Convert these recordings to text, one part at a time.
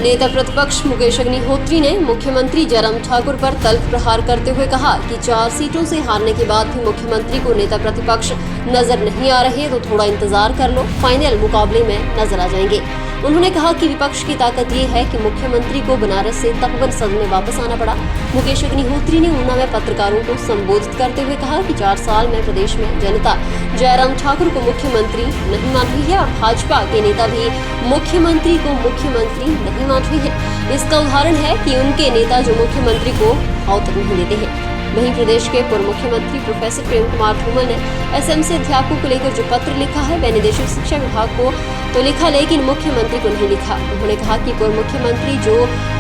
नेता प्रतिपक्ष मुकेश अग्निहोत्री ने मुख्यमंत्री जयराम ठाकुर पर तल्ख प्रहार करते हुए कहा कि 4 सीटों से हारने के बाद भी मुख्यमंत्री को नेता प्रतिपक्ष नजर नहीं आ रहे तो थोड़ा इंतजार कर लो, फाइनल मुकाबले में नजर आ जाएंगे। उन्होंने कहा कि विपक्ष की ताकत ये है कि मुख्यमंत्री को बनारस से तपोवन सदन में वापस आना पड़ा। मुकेश अग्निहोत्री ने ऊना में पत्रकारों को संबोधित करते हुए कहा कि 4 साल में प्रदेश में जनता जयराम ठाकुर को मुख्यमंत्री नहीं मान रही है और भाजपा के नेता भी मुख्यमंत्री को मुख्यमंत्री नहीं मान रही है। इसका उदाहरण है कि उनके नेता जो मुख्यमंत्री को भाव तक नहीं देते हैं। वहीं प्रदेश के पूर्व मुख्यमंत्री प्रोफेसर प्रेम कुमार धूमल ने एसएमसी अध्यापकों को लेकर जो पत्र लिखा है वह निदेशक शिक्षा विभाग को तो लिखा लेकिन मुख्यमंत्री को नहीं लिखा। उन्होंने कहा कि पूर्व मुख्यमंत्री जो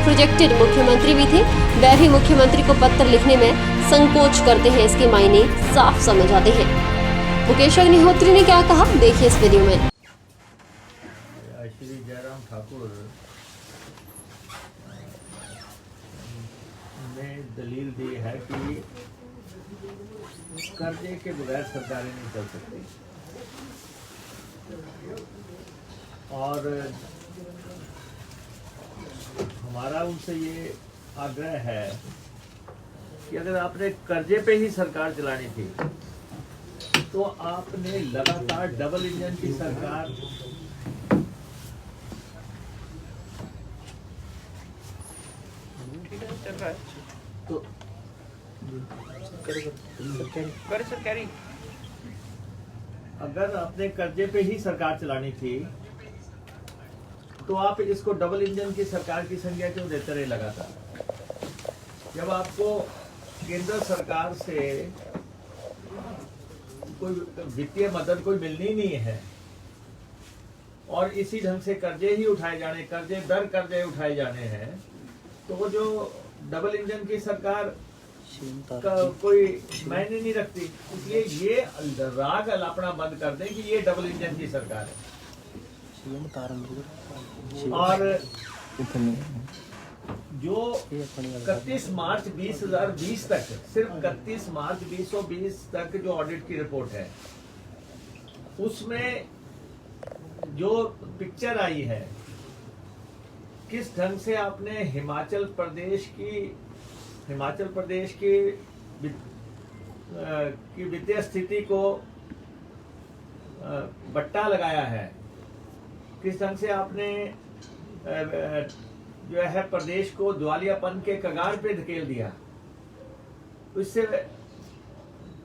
प्रोजेक्टेड मुख्यमंत्री भी थे वह भी मुख्यमंत्री को पत्र लिखने में संकोच करते हैं। इसके मायने साफ समझ आते हैं। मुकेश अग्निहोत्री ने क्या कहा, देखिए इस वीडियो में। श्री जयराम ठाकुर ने दलील दी है कि कर्जे के बगैर सरकारें नहीं चल सकती और हमारा उनसे ये आग्रह है कि अगर आपने कर्जे पे ही सरकार चलानी थी तो आपने लगातार डबल इंजन की सरकार तो अगर आपने कर्जे पे ही सरकार चलानी थी तो आप इसको डबल इंजन की सरकार की संज्ञा क्यों देते रहे लगातार? जब आपको केंद्र सरकार से कोई वित्तीय मदद कोई मिलनी नहीं है और इसी ढंग से कर्जे ही उठाए जाने, कर्जे दर कर्जे उठाए जाने हैं, तो वो जो डबल इंजन की सरकार का कोई मायने नहीं रखती। इसलिए ये राग अलापना बंद कर दें कि ये डबल इंजन की सरकार है। और जो 31 मार्च 2020 तक, सिर्फ 31 मार्च 2020 तक जो ऑडिट की रिपोर्ट है उसमें जो पिक्चर आई है किस ढंग से आपने हिमाचल प्रदेश की वित्तीय स्थिति को बट्टा लगाया है, किस ढंग से आपने जो है प्रदेश को दिवालियापन के कगार पे धकेल दिया,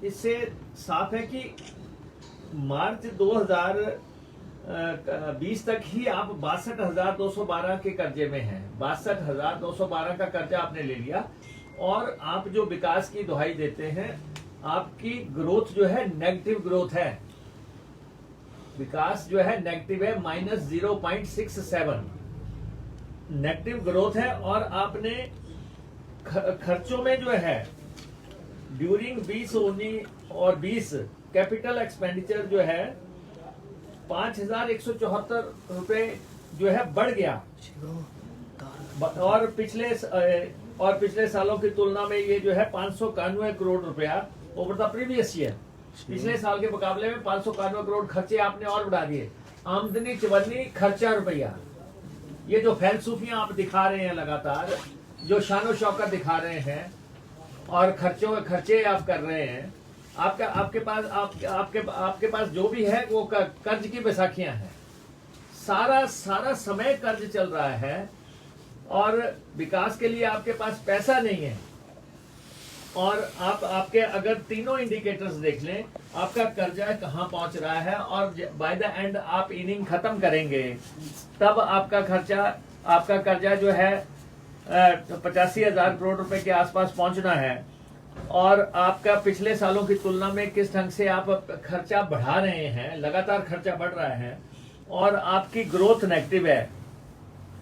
इससे साफ है कि मार्च 2020 तक ही आप 62,212 के कर्जे में हैं। 62,212 का कर्जा आपने ले लिया और आप जो विकास की दुहाई देते हैं, आपकी ग्रोथ जो है नेगेटिव ग्रोथ है, विकास जो है नेगेटिव है, -0.67 नेगेटिव ग्रोथ है। और आपने खर्चों में जो है ड्यूरिंग 2019 और 20 कैपिटल एक्सपेंडिचर जो है 5,174 रुपए जो है बढ़ गया और पिछले सालों की तुलना में ये जो है 591 करोड़ रुपया ओवर द प्रीवियस ईयर, पिछले साल के मुकाबले में 591 करोड़ खर्चे आपने और बढ़ा दिए। आमदनी 54, खर्चा रुपया। ये जो फैलसूफियां आप दिखा रहे हैं लगातार, जो शानो शौकत दिखा रहे हैं और खर्चे आप कर रहे हैं, आपके पास जो भी है वो कर्ज की बैसाखियां हैं। सारा समय कर्ज चल रहा है और विकास के लिए आपके पास पैसा नहीं है। और आपके अगर तीनों इंडिकेटर्स देख लें, आपका कर्जा कहां पहुंच रहा है और बाय द एंड आप इनिंग खत्म करेंगे तब आपका कर्जा जो है 85,000 करोड़ रुपए के आसपास पहुंचना है। और आपका पिछले सालों की तुलना में किस ढंग से आप खर्चा बढ़ा रहे हैं, लगातार खर्चा बढ़ रहा है और आपकी ग्रोथ नेगेटिव है।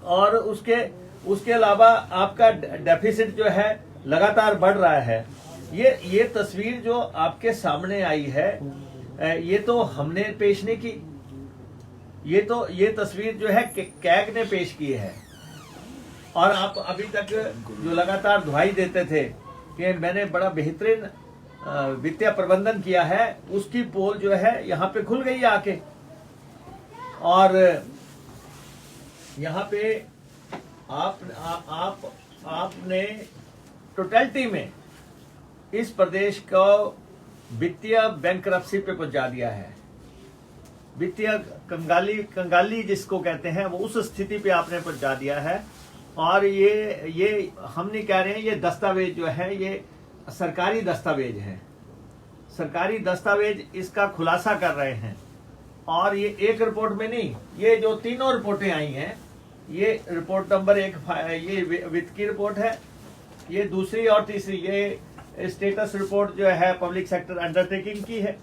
और उसके अलावा आपका डेफिसिट जो है लगातार बढ़ रहा है। ये तस्वीर जो आपके सामने आई है, ये तो हमने पेश नहीं की, ये तस्वीर जो है कैग ने पेश की है। और आप अभी तक जो लगातार दुहाई देते थे कि मैंने बड़ा बेहतरीन वित्तीय प्रबंधन किया है, उसकी पोल जो है यहाँ पे खुल गई आके। और यहाँ पे आपने टोटलिटी में इस प्रदेश को वित्तीय बैंकरप्सी पे पहुंचा दिया है। वित्तीय कंगाली जिसको कहते हैं, वो उस स्थिति पे आपने पहुंचा दिया है। और ये हम नहीं कह रहे हैं, ये दस्तावेज जो है ये सरकारी दस्तावेज है, सरकारी दस्तावेज इसका खुलासा कर रहे हैं। और ये एक रिपोर्ट में नहीं, ये जो तीनों रिपोर्टें आई हैं, ये रिपोर्ट नंबर 1 ये वित्त की रिपोर्ट है, ये दूसरी और तीसरी ये स्टेटस रिपोर्ट जो है पब्लिक सेक्टर अंडरटेकिंग की है,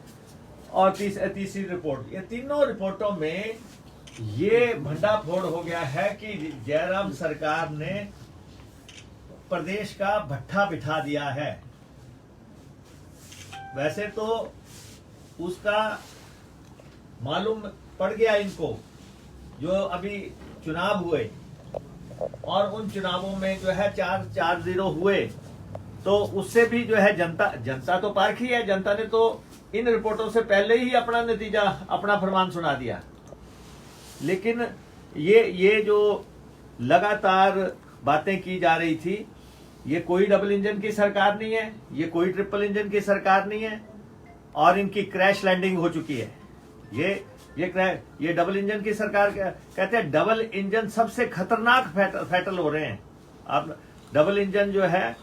और तीसरी रिपोर्ट, ये तीनों रिपोर्टों में ये भंडाफोड़ हो गया है कि जयराम सरकार ने प्रदेश का भट्ठा बिठा दिया है। वैसे तो उसका मालूम पड़ गया इनको, जो अभी चुनाव हुए और उन चुनावों में जो है 4-0 हुए, तो उससे भी जो है जनता तो पारखी है। जनता ने तो इन रिपोर्टों से पहले ही अपना नतीजा, अपना फरमान सुना दिया। लेकिन ये जो लगातार बातें की जा रही थी, ये कोई डबल इंजन की सरकार नहीं है, ये कोई ट्रिपल इंजन की सरकार नहीं है, और इनकी क्रैश लैंडिंग हो चुकी है। ये डबल इंजन की सरकार कहते हैं, डबल इंजन सबसे खतरनाक फैटल हो रहे हैं। अब डबल इंजन जो है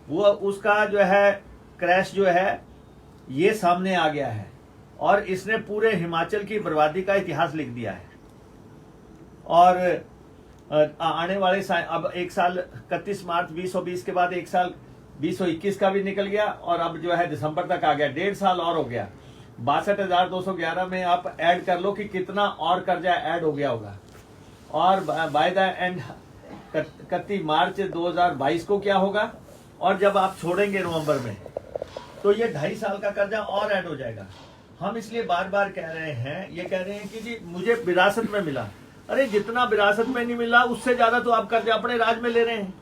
वो उसका जो है क्रैश जो है ये सामने आ गया है, और इसने पूरे हिमाचल की बर्बादी का इतिहास लिख दिया है। और आने वाले अब एक साल 31 मार्च 2020 के बाद एक साल 2021 का भी निकल गया, और अब जो है दिसंबर तक आ गया, 1.5 साल और हो गया। 62,211 में आप ऐड कर लो कि कितना और कर्जा ऐड हो गया होगा। और बाय द एंड 31 मार्च 2022 को क्या होगा, और जब आप छोड़ेंगे नवंबर में, तो ये 2.5 साल का कर्जा और ऐड हो जाएगा। हम इसलिए बार बार कह रहे हैं, ये कह रहे हैं कि जी मुझे विरासत में मिला। अरे जितना विरासत में नहीं मिला, उससे ज्यादा तो आप कर्जा अपने राज में ले रहे हैं।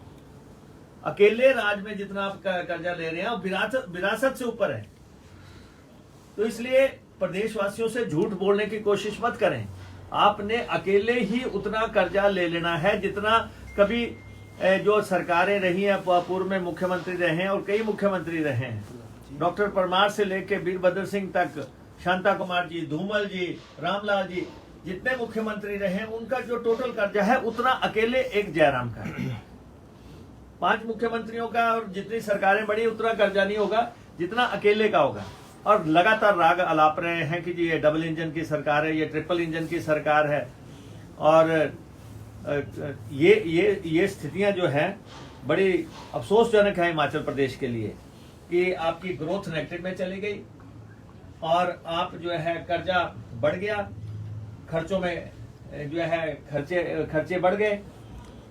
अकेले राज में जितना आप कर्जा ले रहे हैं विरासत से ऊपर है। तो इसलिए प्रदेशवासियों से झूठ बोलने की कोशिश मत करें। आपने अकेले ही उतना कर्जा ले लेना है जितना कभी जो सरकारें रही हैं, पूर्व में मुख्यमंत्री रहे हैं और कई मुख्यमंत्री रहे हैं, डॉक्टर परमार से लेकर वीरभद्र सिंह तक, शांता कुमार जी, धूमल जी, रामलाल जी, जितने मुख्यमंत्री रहे हैं, उनका जो टोटल कर्जा है उतना अकेले एक जयराम का है। 5 मुख्यमंत्रियों का और जितनी सरकारें बड़ी उतना कर्जा नहीं होगा जितना अकेले का होगा। और लगातार राग अलाप रहे हैं कि जी ये डबल इंजन की सरकार है, ये ट्रिपल इंजन की सरकार है। और ये स्थितियां जो है बड़ी अफसोसजनक है हिमाचल प्रदेश के लिए, कि आपकी ग्रोथ नेगेटिव में चली गई और आप जो है कर्जा बढ़ गया, खर्चों में जो है खर्चे बढ़ गए,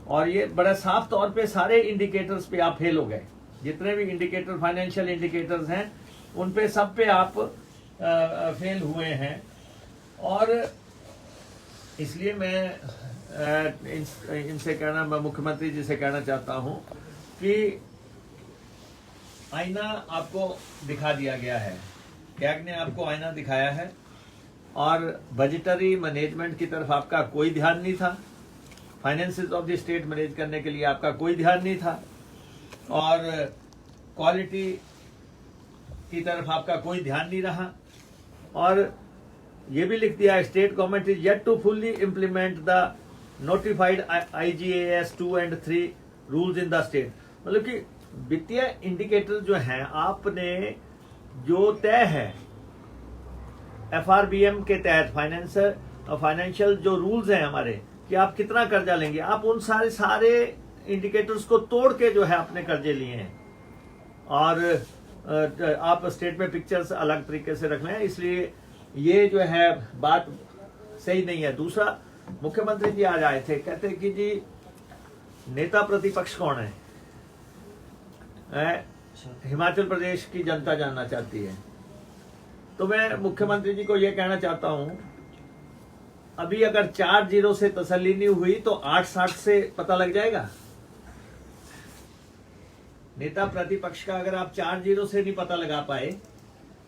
और ये बड़ा साफ तौर पे सारे इंडिकेटर्स पे आप फेल हो गए। जितने भी इंडिकेटर, फाइनेंशियल इंडिकेटर्स हैं, उन पे सब पे आप फेल हुए हैं। और इसलिए मैं इनसे कहना, मैं मुख्यमंत्री जी से कहना चाहता हूं कि आईना आपको दिखा दिया गया है, कैग ने आपको आईना दिखाया है, और बजटरी मैनेजमेंट की तरफ आपका कोई ध्यान नहीं था, finances of the state manage करने के लिए आपका कोई ध्यान नहीं था, और क्वालिटी की तरफ आपका कोई ध्यान नहीं रहा। और ये भी लिख दिया, state government is yet to fully implement the notified IGAS 2 and 3 rules in the state. मतलब कि वित्तीय इंडिकेटर जो हैं आपने जो तय है FRBM के तहत, फाइनेंशियल जो रूल्स हैं हमारे, कि आप कितना कर्जा लेंगे, आप उन सारे इंडिकेटर्स को तोड़ के जो है अपने कर्जे लिए हैं। और आप स्टेट में पिक्चर्स अलग तरीके से रख लें, इसलिए ये जो है बात सही नहीं है। दूसरा, मुख्यमंत्री जी आज आए थे, कहते कि जी नेता प्रतिपक्ष कौन है, हिमाचल प्रदेश की जनता जानना चाहती है। तो मैं मुख्यमंत्री जी को यह कहना चाहता हूं, अभी अगर 4-0 से तसल्ली नहीं हुई तो 8-60 से पता लग जाएगा। नेता प्रतिपक्ष का अगर आप 4-0 से नहीं पता लगा पाए,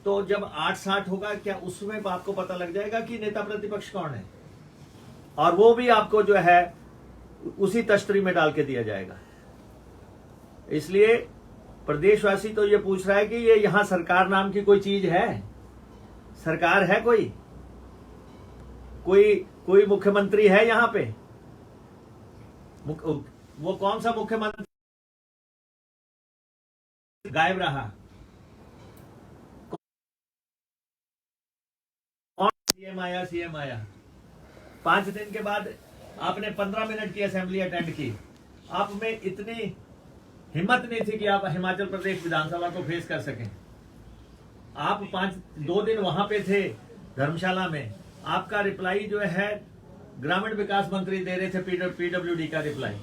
तो जब 8-60 होगा, क्या उसमें आपको पता लग जाएगा कि नेता प्रतिपक्ष कौन है। और वो भी आपको जो है उसी तश्तरी में डाल के दिया जाएगा। इसलिए प्रदेशवासी तो ये पूछ रहा है कि ये यहां सरकार नाम की कोई चीज है? सरकार है कोई मुख्यमंत्री है यहां पे? वो कौन सा मुख्यमंत्री गायब रहा? कौन सीएम आया 5 दिन के बाद आपने 15 मिनट की असेंबली अटेंड की। आप में इतनी हिम्मत नहीं थी कि आप हिमाचल प्रदेश विधानसभा को फेस कर सकें। आप 2 दिन वहां पे थे धर्मशाला में। आपका रिप्लाई जो है ग्रामीण विकास मंत्री दे रहे थे, पीडब्ल्यूडी का रिप्लाई।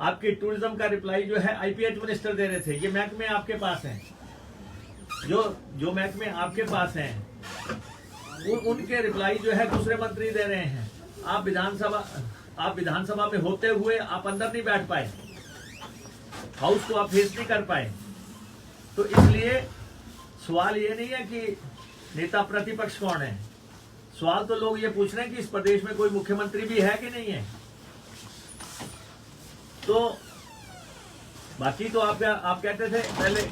आपकी टूरिज्म का रिप्लाई जो है आईपीएच मिनिस्टर दे रहे थे। ये महकमे आपके पास हैं, जो महकमे आपके पास हैं उनके रिप्लाई जो है दूसरे मंत्री दे रहे हैं। आप विधानसभा में होते हुए आप अंदर नहीं बैठ पाए, हाउस को आप फेस नहीं कर पाए। तो इसलिए सवाल ये नहीं है कि नेता प्रतिपक्ष कौन है, सवाल तो लोग ये पूछ रहे हैं कि इस प्रदेश में कोई मुख्यमंत्री भी है कि नहीं है। तो बाकी तो आप कहते थे पहले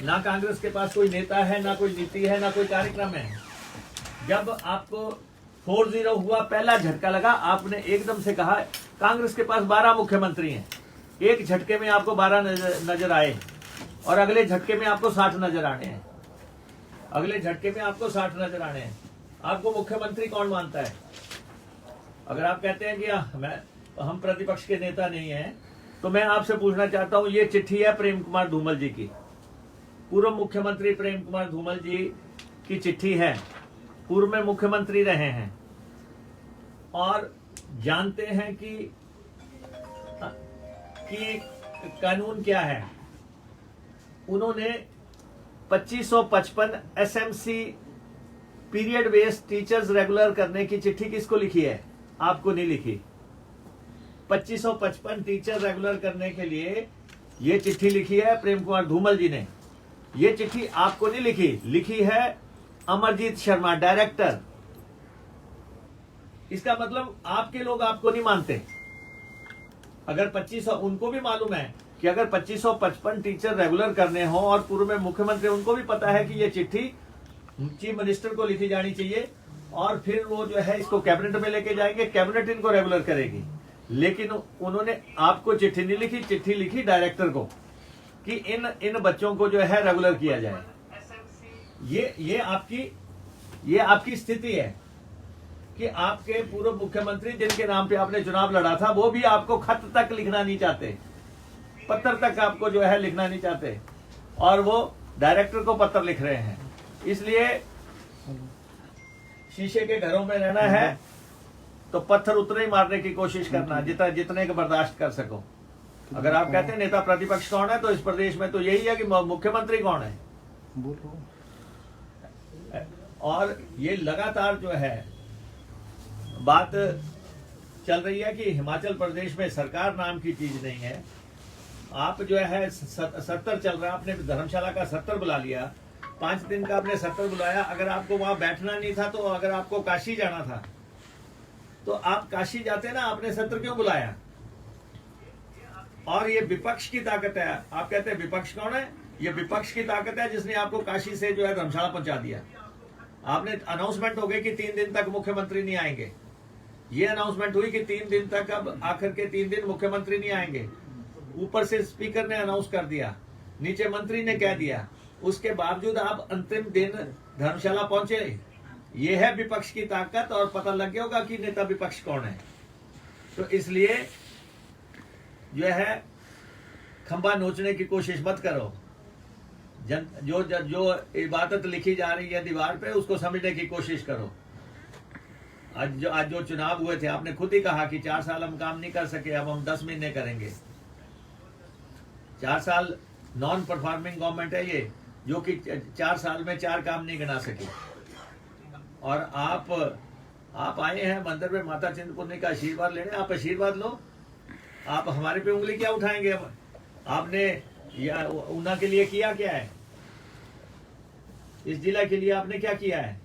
ना कांग्रेस के पास कोई नेता है, ना कोई नीति है, ना कोई कार्यक्रम है। जब आपको 4-0 हुआ, पहला झटका लगा, आपने एकदम से कहा कांग्रेस के पास 12 मुख्यमंत्री हैं। एक झटके में आपको 12 नजर आए और अगले झटके में आपको 60 नजर आने हैं। आपको मुख्यमंत्री कौन मानता है? अगर आप कहते हैं कि हम प्रतिपक्ष के नेता नहीं हैं, तो मैं आपसे पूछना चाहता हूं, ये चिट्ठी है प्रेम कुमार धूमल जी की, पूर्व मुख्यमंत्री प्रेम कुमार धूमल जी की चिट्ठी है। पूर्व में मुख्यमंत्री रहे हैं और जानते हैं कि कानून क्या है। उन्होंने 2555 SMC period based teachers regular करने की चिट्ठी किसको लिखी है? आपको नहीं लिखी। 2555 टीचर रेगुलर करने के लिए ये चिट्ठी लिखी है प्रेम कुमार धूमल जी ने। ये चिट्ठी आपको नहीं लिखी है अमरजीत शर्मा, डायरेक्टर। इसका मतलब आपके लोग आपको नहीं मानते। अगर 2500, उनको भी मालूम है कि अगर 2555 टीचर रेगुलर करने हो और पूर्व में मुख्यमंत्री, उनको भी पता है कि ये चिट्ठी चीफ मिनिस्टर को लिखी जानी चाहिए और फिर वो जो है इसको कैबिनेट में लेके जाएंगे, कैबिनेट इनको रेगुलर करेगी। लेकिन उन्होंने आपको चिट्ठी नहीं लिखी, चिट्ठी लिखी डायरेक्टर को कि इन बच्चों को जो है रेगुलर किया जाए। ये आपकी स्थिति है कि आपके पूर्व मुख्यमंत्री जिनके नाम पे आपने चुनाव लड़ा था, वो भी आपको खत तक लिखना नहीं चाहते, पत्र तक आपको जो है लिखना नहीं चाहते, और वो डायरेक्टर को पत्र लिख रहे हैं। इसलिए शीशे के घरों में रहना है तो पत्थर उतने ही मारने की कोशिश करना जितने के बर्दाश्त कर सको। अगर आप कहते हैं नेता प्रतिपक्ष कौन है, तो इस प्रदेश में तो यही है कि मुख्यमंत्री कौन है। और ये लगातार जो है बात चल रही है कि हिमाचल प्रदेश में सरकार नाम की चीज नहीं है। आप जो है 70 चल रहा है, आपने धर्मशाला का 70 बुला लिया, 5 दिन का आपने 70 बुलाया। अगर आपको वहां बैठना नहीं था, तो अगर आपको काशी जाना था तो आप काशी जाते ना, आपने 70 क्यों बुलाया? और ये विपक्ष की ताकत है। आप कहते हैं विपक्ष कौन है? ये विपक्ष की ताकत है जिसने आपको काशी से जो है धर्मशाला पहुंचा दिया। आपने अनाउंसमेंट हो गई कि 3 दिन तक मुख्यमंत्री नहीं आएंगे। ये अनाउंसमेंट हुई कि 3 दिन तक, अब आखिर के 3 दिन मुख्यमंत्री नहीं आएंगे। ऊपर से स्पीकर ने अनाउंस कर दिया, नीचे मंत्री ने कह दिया, उसके बावजूद आप अंतिम दिन धर्मशाला पहुंचे। ये है विपक्ष की ताकत, और पता लग गया होगा कि नेता विपक्ष कौन है। तो इसलिए जो है खंबा नोचने की कोशिश मत करो। जो इबादत लिखी जा रही है दीवार पे, उसको समझने की कोशिश करो। आज जो चुनाव हुए थे, आपने खुद ही कहा कि 4 साल हम काम नहीं कर सके, अब हम 10 महीने करेंगे। 4 साल नॉन परफॉर्मिंग गवर्नमेंट है ये, जो कि 4 साल में 4 काम नहीं गिना सकी। और आप आए हैं मंदिर में माता चिंतपूर्णी का आशीर्वाद लेने। आप आशीर्वाद लो, आप हमारे पे उंगली क्या उठाएंगे? आपने ऊना के लिए किया क्या है? इस जिला के लिए आपने क्या किया है?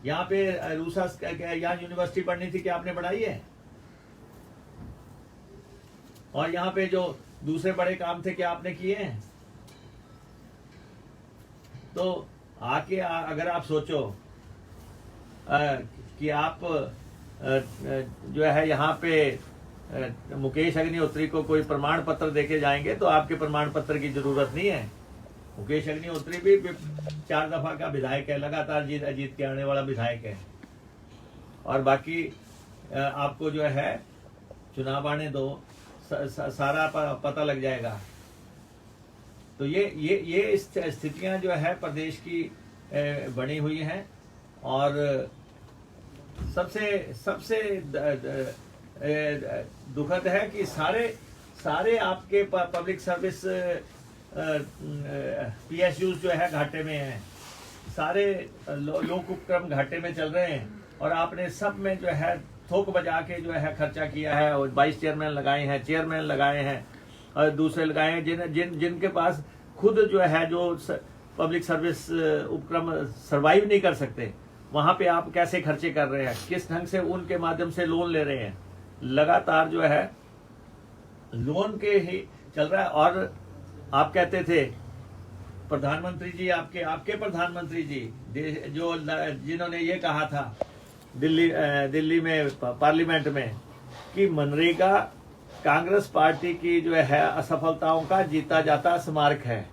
यहाँ पे रूसा यहाँ यूनिवर्सिटी पढ़नी थी, क्या आपने पढ़ाई है? और यहाँ पे जो दूसरे बड़े काम थे क्या आपने किए हैं? तो आके अगर आप सोचो कि आप जो है यहाँ पे मुकेश अग्निहोत्री को कोई प्रमाण पत्र देके जाएंगे तो आपके प्रमाण पत्र की जरूरत नहीं है। मुकेश अग्निहोत्री भी 4 दफा का विधायक है, लगातार जीत के आने वाला विधायक है। और बाकी आपको जो है चुनाव आने दो, सारा पता लग जाएगा। तो ये स्थितियां जो है प्रदेश की बनी हुई हैं। और सबसे दुखद है कि सारे आपके पब्लिक सर्विस PSUs जो है घाटे में हैं, सारे लोक उपक्रम घाटे में चल रहे हैं। और आपने सब में जो है थोक बजा के जो है खर्चा किया है। और 22 चेयरमैन लगाए हैं, चेयरमैन लगाए हैं और दूसरे लगाए हैं जिनके पास खुद जो है जो पब्लिक सर्विस उपक्रम सरवाइव नहीं कर सकते, वहां पे आप कैसे खर्चे कर रहे हैं, किस ढंग से उनके माध्यम से लोन ले रहे हैं। लगातार जो है लोन के ही चल रहा है। और आप कहते थे प्रधानमंत्री जी, आपके प्रधानमंत्री जी जो जिन्होंने ये कहा था दिल्ली में पार्लियामेंट में कि मनरेगा कांग्रेस पार्टी की जो है असफलताओं का जीता जाता स्मारक है।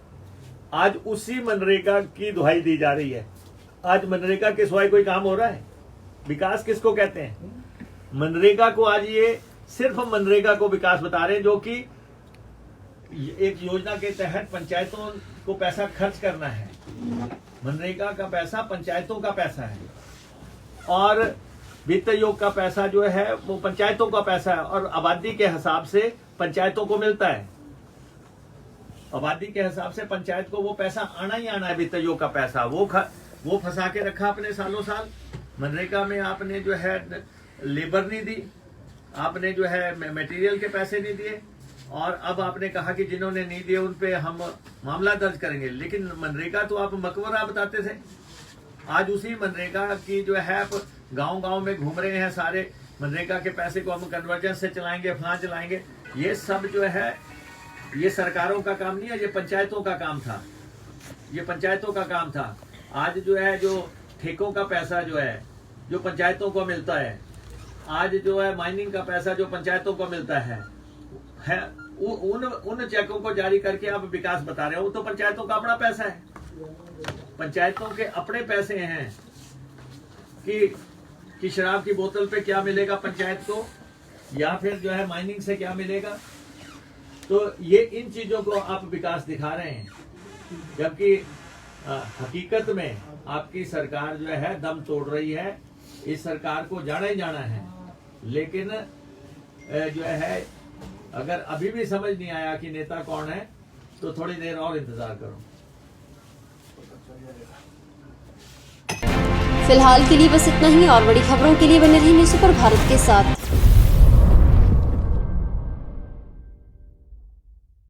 आज उसी मनरेगा की दुहाई दी जा रही है। आज मनरेगा के सिवाय कोई काम हो रहा है? विकास किसको कहते हैं? मनरेगा को आज ये सिर्फ मनरेगा को विकास बता रहे हैं, जो कि एक योजना के तहत पंचायतों को पैसा खर्च करना है। मनरेगा का पैसा पंचायतों का पैसा है और वित्त आयोग का पैसा जो है वो पंचायतों का पैसा है। और आबादी के हिसाब से पंचायतों को मिलता है। आबादी के हिसाब से पंचायत को वो पैसा आना ही आना है। वित्त आयोग का पैसा वो फंसा के रखा अपने सालों साल। मनरेगा में आपने जो है लेबर नहीं दी, आपने जो है मटेरियल के पैसे नहीं दिए। और अब आपने कहा कि जिन्होंने नहीं दिए उन पे हम मामला दर्ज करेंगे। लेकिन मनरेगा तो आप मकबरा बताते थे। आज उसी मनरेगा की जो है गांव में घूम रहे हैं सारे। मनरेगा के पैसे को हम कन्वर्जेंस से चलाएंगे, फलां चलाएंगे। ये सब जो है ये सरकारों का काम नहीं है, ये पंचायतों का काम था। ये पंचायतों का काम था। आज जो है जो ठेकों का पैसा जो है जो पंचायतों को मिलता है, आज जो है माइनिंग का पैसा जो पंचायतों को मिलता है उन चेकों को जारी करके आप विकास बता रहे हो। वो तो पंचायतों का अपना पैसा है। पंचायतों के अपने पैसे हैं कि शराब की बोतल पे क्या मिलेगा पंचायत को, या फिर जो है माइनिंग से क्या मिलेगा। तो ये इन चीजों को आप विकास दिखा रहे हैं, जबकि हकीकत में आपकी सरकार जो है दम तोड़ रही है। इस सरकार को जाना ही जाना है। लेकिन जो है अगर अभी भी समझ नहीं आया कि नेता कौन है तो थोड़ी देर और इंतजार करो। फिलहाल के लिए बस इतना ही। और बड़ी खबरों के लिए बने रहिए न्यूज़ सुपर भारत के साथ।